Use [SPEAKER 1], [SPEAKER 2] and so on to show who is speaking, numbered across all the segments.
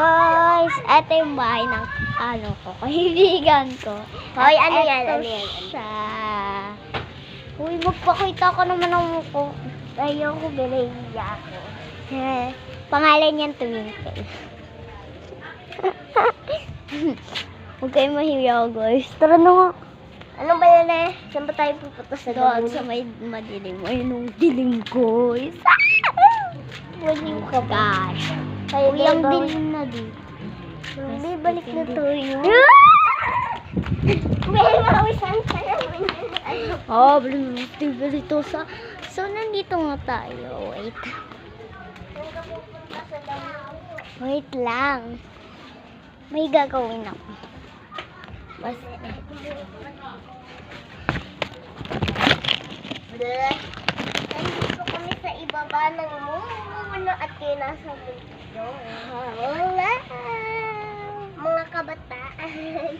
[SPEAKER 1] Guys, ito yung bahay ng kaibigan ko.
[SPEAKER 2] Hoy, ano yan?
[SPEAKER 1] Ito
[SPEAKER 2] Ano yan?
[SPEAKER 1] siya. Uy, magpakita ka naman ng mukha.
[SPEAKER 2] Ayoko, binahiya ako.
[SPEAKER 1] Pangalan niyan Twinkle. Huwag kayo mahiya, guys. Tara na nga.
[SPEAKER 2] Ano ba yan eh? Saan ba tayo pupunta sa
[SPEAKER 1] Doon
[SPEAKER 2] gabi?
[SPEAKER 1] sa may madilim. Ayun yung dilim, guys.
[SPEAKER 2] Waling ka ba?
[SPEAKER 1] Gosh.
[SPEAKER 2] Tayo
[SPEAKER 1] Uy, ang
[SPEAKER 2] ba?
[SPEAKER 1] dilim na dito.
[SPEAKER 2] Hindi, balik na tayo. May mawisan ka naman.
[SPEAKER 1] Oh, dito sa... So, nandito nga tayo. Wait. Wait lang. May gagawin ako. Basta.
[SPEAKER 2] Nandito kami sa ibaba ng muno at kayo nasa video. Mga kabataan.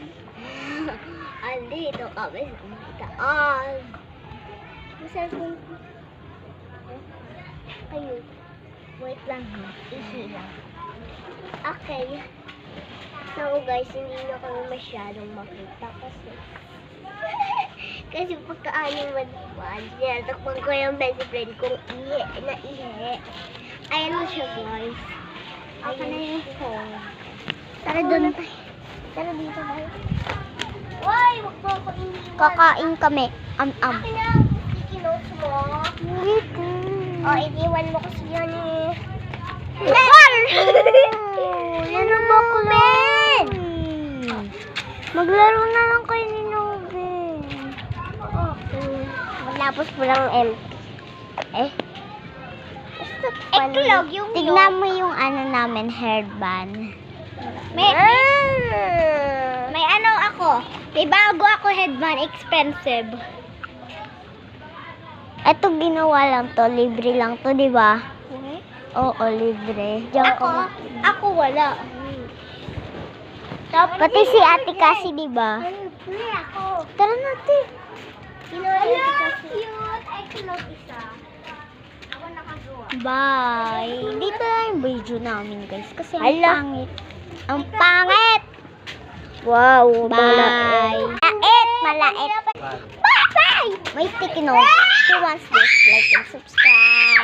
[SPEAKER 2] Andito kami sa mataas. Masarap. Ayun.
[SPEAKER 1] Wait lang ha. Easy lang.
[SPEAKER 2] Okay. So guys, hindi na kami masyadong makita kasi pagkaano madiwan, sinatakpan ko yung best friend kong ihe. Ayan na siya guys. Ako na yung phone.
[SPEAKER 1] Tara doon.
[SPEAKER 2] Tara dito tayo. Why? Wag mo ako iniwan.
[SPEAKER 1] Kakain kami.
[SPEAKER 2] Akin na, sticky notes mo.
[SPEAKER 1] Wait.
[SPEAKER 2] O, iniwan mo kasi yan eh.
[SPEAKER 1] Yan ang bakumen! Maglaro na lang kayo ni Noven.
[SPEAKER 2] Matapos mo lang
[SPEAKER 1] Eklog
[SPEAKER 2] yung
[SPEAKER 1] tignan mo yung namin, hairband. May ano ako. May bago ako headband, expensive. Ito ginawa lang to, libre lang to, di ba? Oo, libre. Diyan
[SPEAKER 2] Ako wala.
[SPEAKER 1] Pati si Ate Cassie, di ba?
[SPEAKER 2] Free ako.
[SPEAKER 1] Tara natin.
[SPEAKER 2] Cute. I cannot isa. Ako nakagawa.
[SPEAKER 1] Bye. Dito na yung video namin, guys. Kasi ang
[SPEAKER 2] Hala.
[SPEAKER 1] pangit. Ang pangit!
[SPEAKER 2] Wow.
[SPEAKER 1] Bye! Malait! Bye! May sticky note. Who wants this? Like and subscribe.